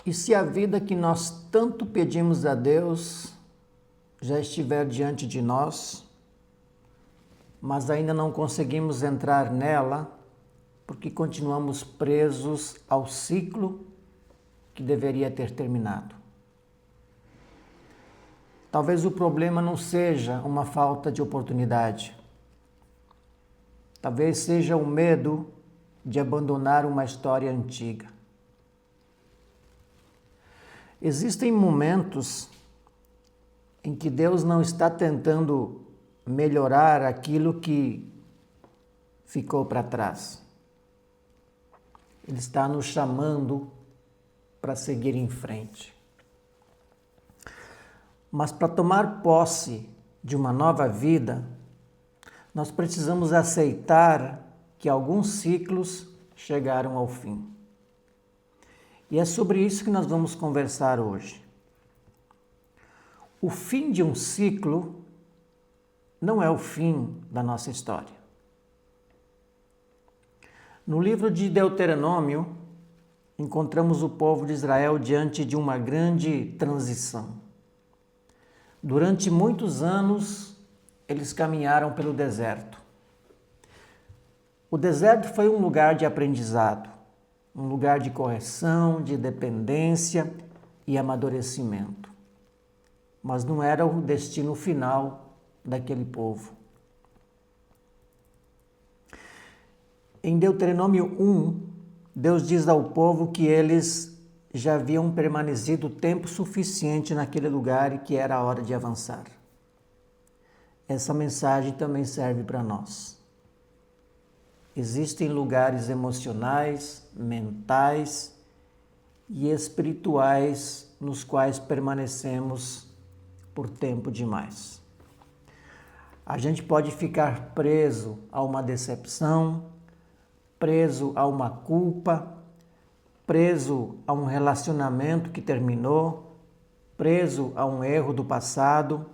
E se a vida que nós tanto pedimos a Deus já estiver diante de nós, mas ainda não conseguimos entrar nela porque continuamos presos ao ciclo que deveria ter terminado? Talvez o problema não seja uma falta de oportunidade. Talvez seja o medo de abandonar uma história antiga. Existem momentos em que Deus não está tentando melhorar aquilo que ficou para trás. Ele está nos chamando para seguir em frente. Mas para tomar posse de uma nova vida, nós precisamos aceitar que alguns ciclos chegaram ao fim. E é sobre isso que nós vamos conversar hoje. O fim de um ciclo não é o fim da nossa história. No livro de Deuteronômio, encontramos o povo de Israel diante de uma grande transição. Durante muitos anos, eles caminharam pelo deserto. O deserto foi um lugar de aprendizado, um lugar de correção, de dependência e amadurecimento. Mas não era o destino final daquele povo. Em Deuteronômio 1, Deus diz ao povo que eles já haviam permanecido tempo suficiente naquele lugar e que era a hora de avançar. Essa mensagem também serve para nós. Existem lugares emocionais, mentais e espirituais nos quais permanecemos por tempo demais. A gente pode ficar preso a uma decepção, preso a uma culpa, preso a um relacionamento que terminou, preso a um erro do passado,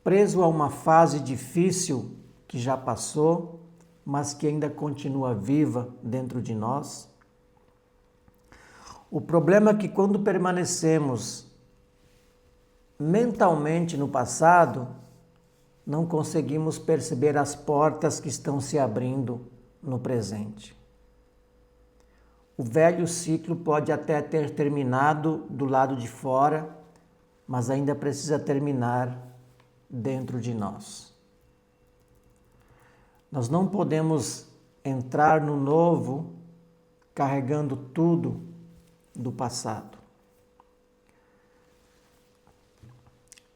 preso a uma fase difícil que já passou, mas que ainda continua viva dentro de nós. O problema é que quando permanecemos mentalmente no passado, não conseguimos perceber as portas que estão se abrindo no presente. O velho ciclo pode até ter terminado do lado de fora, mas ainda precisa terminar dentro de nós. Nós não podemos entrar no novo carregando tudo do passado.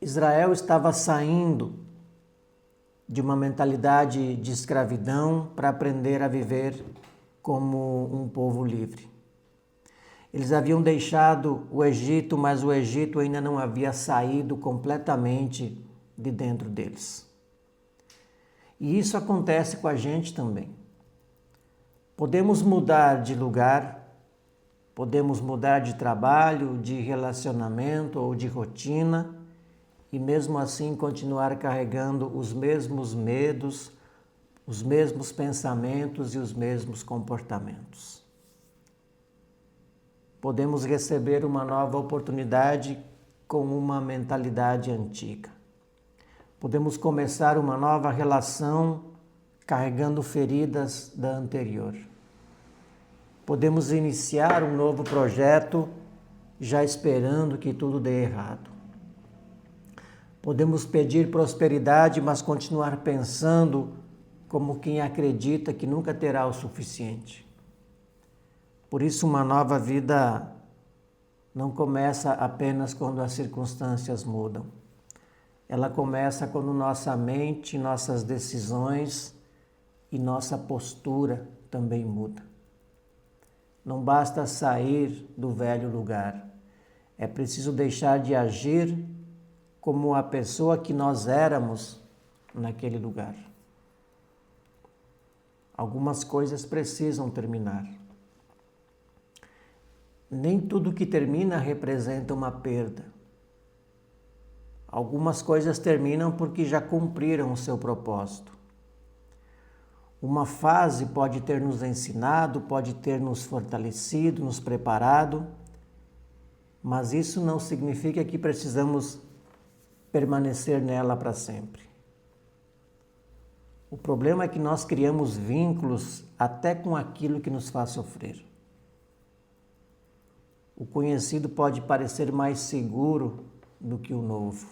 Israel estava saindo de uma mentalidade de escravidão para aprender a viver como um povo livre. Eles haviam deixado o Egito, mas o Egito ainda não havia saído completamente de dentro deles. E isso acontece com a gente também. Podemos mudar de lugar, podemos mudar de trabalho, de relacionamento ou de rotina, e mesmo assim continuar carregando os mesmos medos, os mesmos pensamentos e os mesmos comportamentos. Podemos receber uma nova oportunidade com uma mentalidade antiga. Podemos começar uma nova relação carregando feridas da anterior. Podemos iniciar um novo projeto já esperando que tudo dê errado. Podemos pedir prosperidade, mas continuar pensando como quem acredita que nunca terá o suficiente. Por isso, uma nova vida não começa apenas quando as circunstâncias mudam. Ela começa quando nossa mente, nossas decisões e nossa postura também muda. Não basta sair do velho lugar. É preciso deixar de agir como a pessoa que nós éramos naquele lugar. Algumas coisas precisam terminar. Nem tudo que termina representa uma perda. Algumas coisas terminam porque já cumpriram o seu propósito. Uma fase pode ter nos ensinado, pode ter nos fortalecido, nos preparado, mas isso não significa que precisamos permanecer nela para sempre. O problema é que nós criamos vínculos até com aquilo que nos faz sofrer. O conhecido pode parecer mais seguro do que o novo.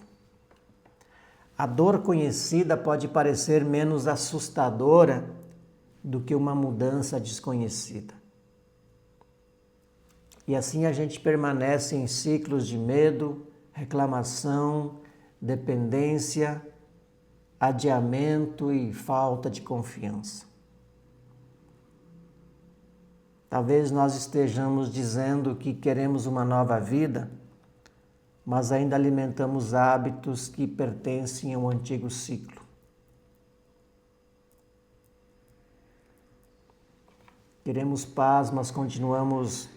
A dor conhecida pode parecer menos assustadora do que uma mudança desconhecida. E assim a gente permanece em ciclos de medo, reclamação, dependência, adiamento e falta de confiança. Talvez nós estejamos dizendo que queremos uma nova vida, mas ainda alimentamos hábitos que pertencem ao antigo ciclo. Queremos paz, mas continuamos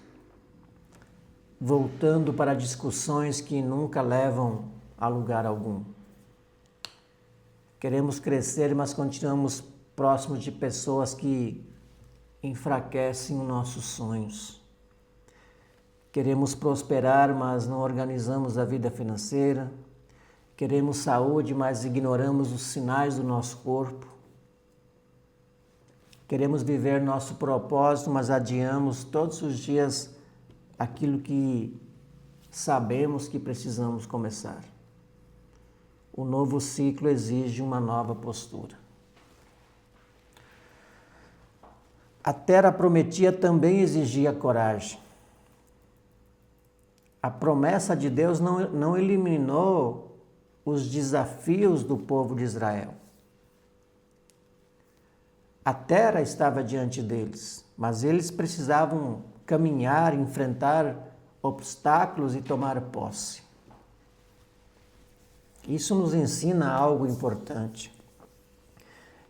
voltando para discussões que nunca levam a lugar algum. Queremos crescer, mas continuamos próximos de pessoas que enfraquecem os nossos sonhos. Queremos prosperar, mas não organizamos a vida financeira. Queremos saúde, mas ignoramos os sinais do nosso corpo. Queremos viver nosso propósito, mas adiamos todos os dias aquilo que sabemos que precisamos começar. O novo ciclo exige uma nova postura. A terra prometida também exigia coragem. A promessa de Deus não eliminou os desafios do povo de Israel. A terra estava diante deles, mas eles precisavam caminhar, enfrentar obstáculos e tomar posse. Isso nos ensina algo importante.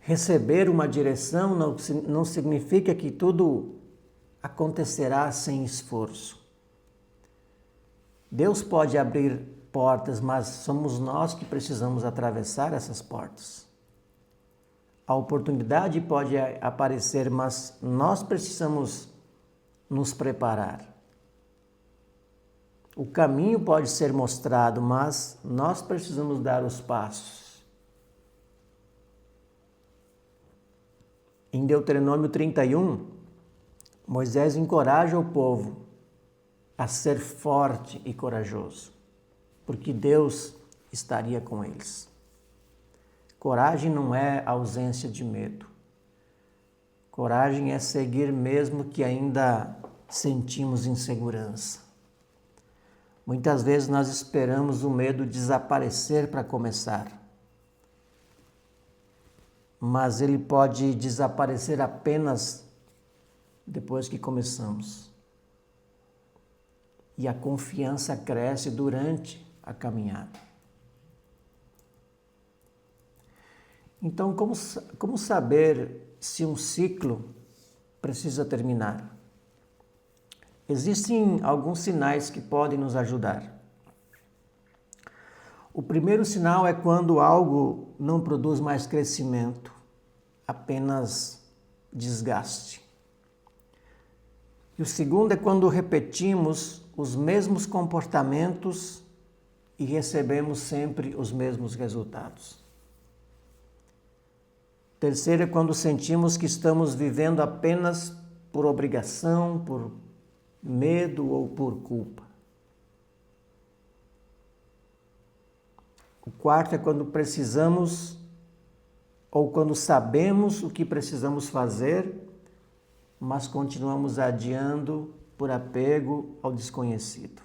Receber uma direção não significa que tudo acontecerá sem esforço. Deus pode abrir portas, mas somos nós que precisamos atravessar essas portas. A oportunidade pode aparecer, mas nós precisamos nos preparar. O caminho pode ser mostrado, mas nós precisamos dar os passos. Em Deuteronômio 31, Moisés encoraja o povo a ser forte e corajoso, porque Deus estaria com eles. Coragem não é ausência de medo. Coragem é seguir mesmo que ainda sentimos insegurança. Muitas vezes nós esperamos o medo desaparecer para começar. Mas ele pode desaparecer apenas depois que começamos. E a confiança cresce durante a caminhada. Então, como saber se um ciclo precisa terminar? Existem alguns sinais que podem nos ajudar. O primeiro sinal é quando algo não produz mais crescimento, apenas desgaste. E o segundo é quando repetimos os mesmos comportamentos e recebemos sempre os mesmos resultados. Terceiro é quando sentimos que estamos vivendo apenas por obrigação, por medo ou por culpa. O quarto é quando precisamos ou quando sabemos o que precisamos fazer, mas continuamos adiando por apego ao desconhecido.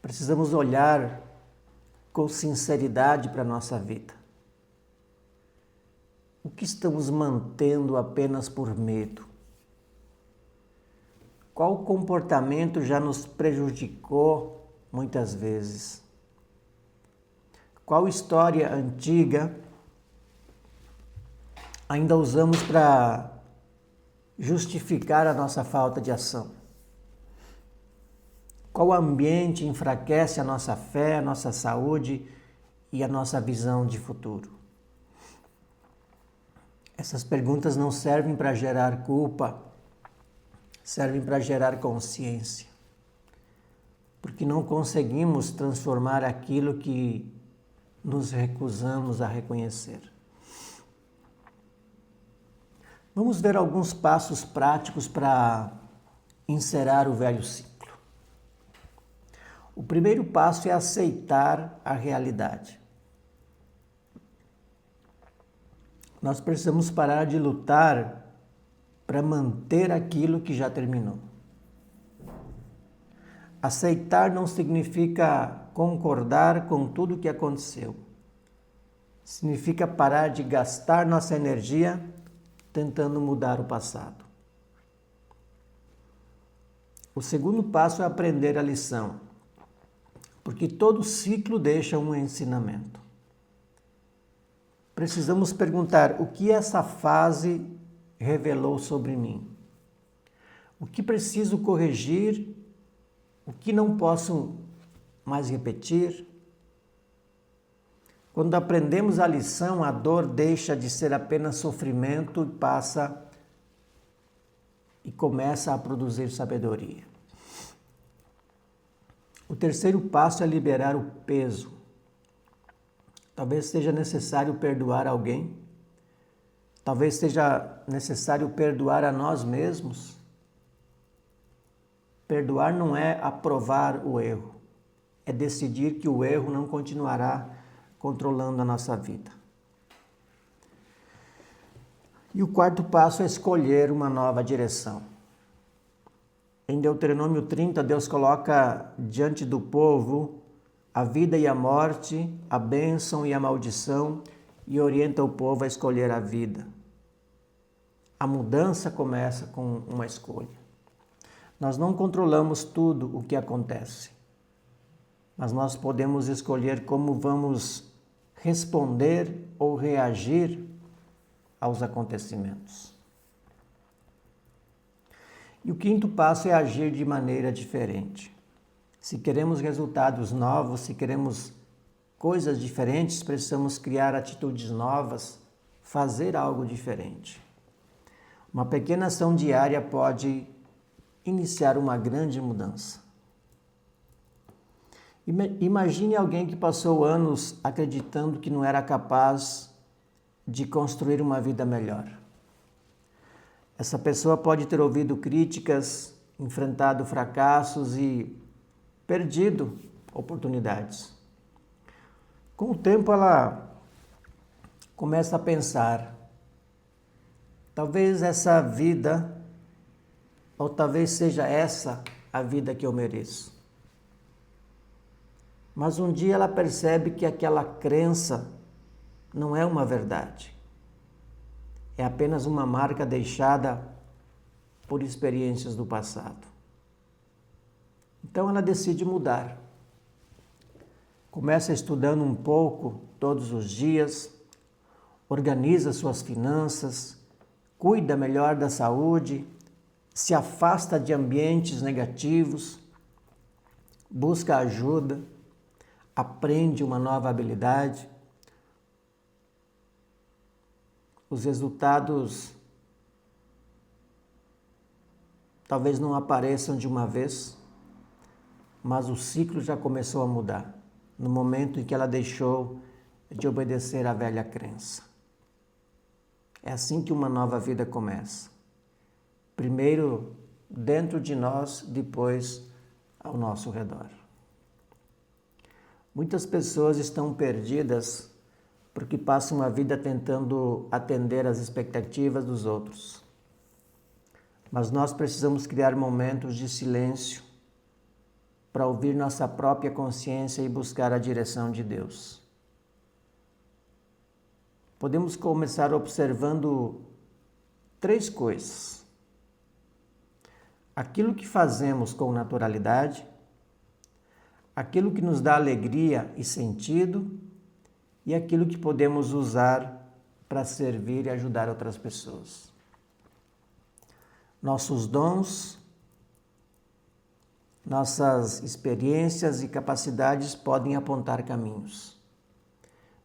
Precisamos olhar com sinceridade para a nossa vida. O que estamos mantendo apenas por medo? Qual comportamento já nos prejudicou muitas vezes? Qual história antiga ainda usamos para justificar a nossa falta de ação? Qual ambiente enfraquece a nossa fé, a nossa saúde e a nossa visão de futuro? Essas perguntas não servem para gerar culpa, servem para gerar consciência. porque não conseguimos transformar aquilo que nos recusamos a reconhecer. Vamos ver alguns passos práticos para encerrar o velho ciclo. O primeiro passo é aceitar a realidade. Nós precisamos parar de lutar para manter aquilo que já terminou. Aceitar não significa concordar com tudo o que aconteceu. Significa parar de gastar nossa energia tentando mudar o passado. O segundo passo é aprender a lição, porque todo ciclo deixa um ensinamento. Precisamos perguntar o que essa fase revelou sobre mim. O que preciso corrigir, o que não posso mais repetir. Quando aprendemos a lição, a dor deixa de ser apenas sofrimento e passa e começa a produzir sabedoria. O terceiro passo é liberar o peso. Talvez seja necessário perdoar alguém. Talvez seja necessário perdoar a nós mesmos. Perdoar não é aprovar o erro, é decidir que o erro não continuará controlando a nossa vida. E o quarto passo é escolher uma nova direção. Em Deuteronômio 30, Deus coloca diante do povo a vida e a morte, a bênção e a maldição, e orienta o povo a escolher a vida. A mudança começa com uma escolha. Nós não controlamos tudo o que acontece, mas nós podemos escolher como vamos responder ou reagir aos acontecimentos. E o quinto passo é agir de maneira diferente. Se queremos resultados novos, se queremos coisas diferentes, precisamos criar atitudes novas, fazer algo diferente. Uma pequena ação diária pode iniciar uma grande mudança. Imagine alguém que passou anos acreditando que não era capaz de construir uma vida melhor. Essa pessoa pode ter ouvido críticas, enfrentado fracassos e perdido oportunidades. Com o tempo ela começa a pensar, talvez essa vida, ou talvez seja essa a vida que eu mereço. Mas um dia ela percebe que aquela crença não é uma verdade. É apenas uma marca deixada por experiências do passado. Então ela decide mudar. Começa estudando um pouco todos os dias, organiza suas finanças, cuida melhor da saúde, se afasta de ambientes negativos, busca ajuda, aprende uma nova habilidade. Os resultados talvez não apareçam de uma vez, mas o ciclo já começou a mudar, no momento em que ela deixou de obedecer à velha crença. É assim que uma nova vida começa. Primeiro dentro de nós, depois ao nosso redor. Muitas pessoas estão perdidas porque passam a vida tentando atender às expectativas dos outros. Mas nós precisamos criar momentos de silêncio para ouvir nossa própria consciência e buscar a direção de Deus. Podemos começar observando 3 coisas. Aquilo que fazemos com naturalidade, aquilo que nos dá alegria e sentido e aquilo que podemos usar para servir e ajudar outras pessoas. Nossos dons, nossas experiências e capacidades podem apontar caminhos.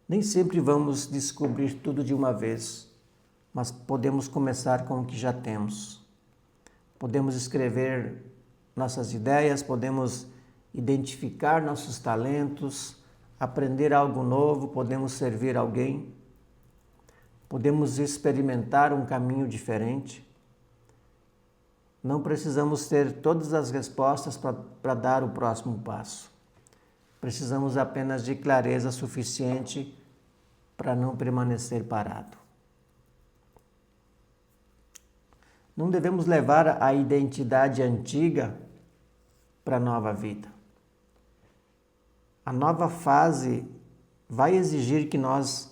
Nem sempre vamos descobrir tudo de uma vez, mas podemos começar com o que já temos. Podemos escrever nossas ideias, podemos identificar nossos talentos, aprender algo novo, podemos servir alguém, podemos experimentar um caminho diferente. Não precisamos ter todas as respostas para dar o próximo passo. Precisamos apenas de clareza suficiente para não permanecer parado. Não devemos levar a identidade antiga para a nova vida. A nova fase vai exigir que nós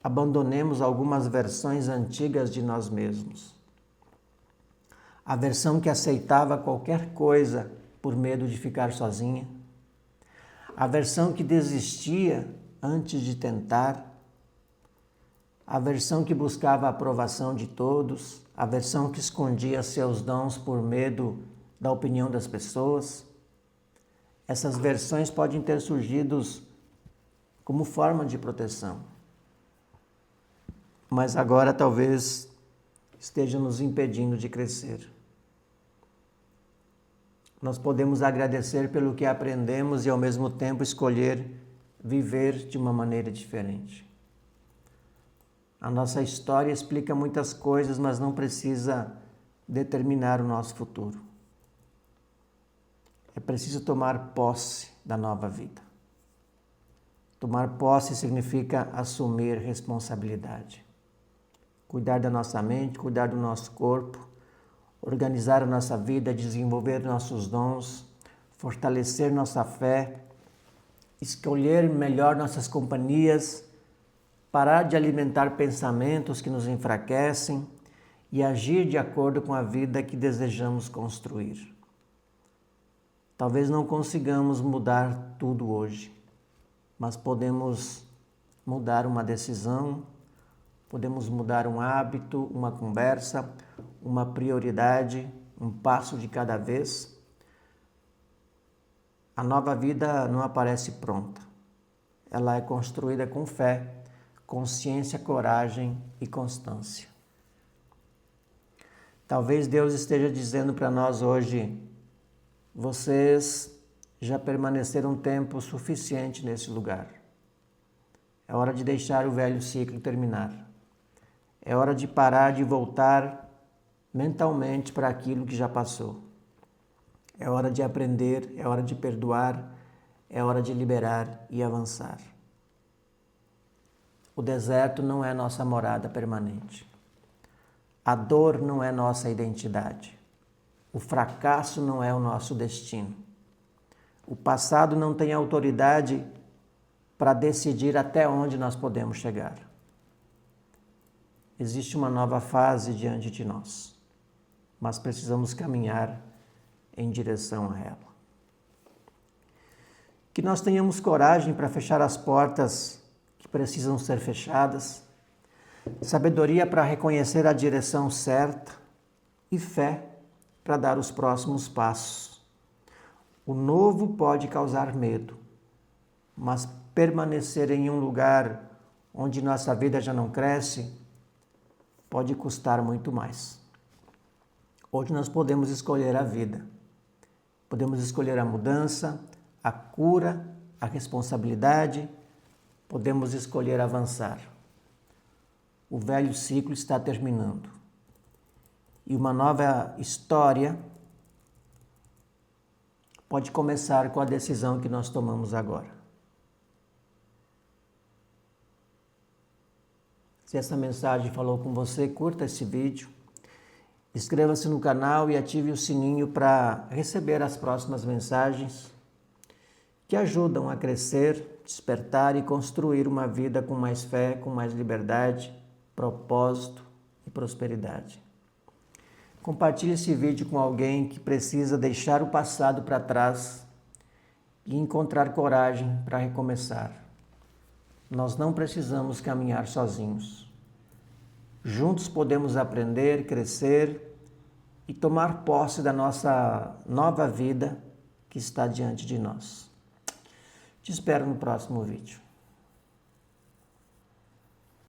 abandonemos algumas versões antigas de nós mesmos. A versão que aceitava qualquer coisa por medo de ficar sozinha. A versão que desistia antes de tentar. A versão que buscava a aprovação de todos. A versão que escondia seus dons por medo da opinião das pessoas. Essas versões podem ter surgido como forma de proteção. Mas agora talvez esteja nos impedindo de crescer. Nós podemos agradecer pelo que aprendemos e ao mesmo tempo escolher viver de uma maneira diferente. A nossa história explica muitas coisas, mas não precisa determinar o nosso futuro. É preciso tomar posse da nova vida. Tomar posse significa assumir responsabilidade. Cuidar da nossa mente, cuidar do nosso corpo, organizar a nossa vida, desenvolver nossos dons, fortalecer nossa fé, escolher melhor nossas companhias, parar de alimentar pensamentos que nos enfraquecem e agir de acordo com a vida que desejamos construir. Talvez não consigamos mudar tudo hoje, mas podemos mudar uma decisão, podemos mudar um hábito, uma conversa, uma prioridade, um passo de cada vez. A nova vida não aparece pronta. Ela é construída com fé, consciência, coragem e constância. Talvez Deus esteja dizendo para nós hoje: vocês já permaneceram tempo suficiente nesse lugar. É hora de deixar o velho ciclo terminar. É hora de parar de voltar mentalmente para aquilo que já passou. É hora de aprender, é hora de perdoar, é hora de liberar e avançar. O deserto não é nossa morada permanente. A dor não é nossa identidade. O fracasso não é o nosso destino. O passado não tem autoridade para decidir até onde nós podemos chegar. Existe uma nova fase diante de nós, mas precisamos caminhar em direção a ela. Que nós tenhamos coragem para fechar as portas que precisam ser fechadas, sabedoria para reconhecer a direção certa e fé para dar os próximos passos. O novo pode causar medo, mas permanecer em um lugar onde nossa vida já não cresce pode custar muito mais. Hoje nós podemos escolher a vida, podemos escolher a mudança, a cura, a responsabilidade, podemos escolher avançar. O velho ciclo está terminando e uma nova história pode começar com a decisão que nós tomamos agora. Se essa mensagem falou com você, curta esse vídeo, inscreva-se no canal e ative o sininho para receber as próximas mensagens que ajudam a crescer, despertar e construir uma vida com mais fé, com mais liberdade, propósito e prosperidade. Compartilhe esse vídeo com alguém que precisa deixar o passado para trás e encontrar coragem para recomeçar. Nós não precisamos caminhar sozinhos. Juntos podemos aprender, crescer e tomar posse da nossa nova vida que está diante de nós. Te espero no próximo vídeo.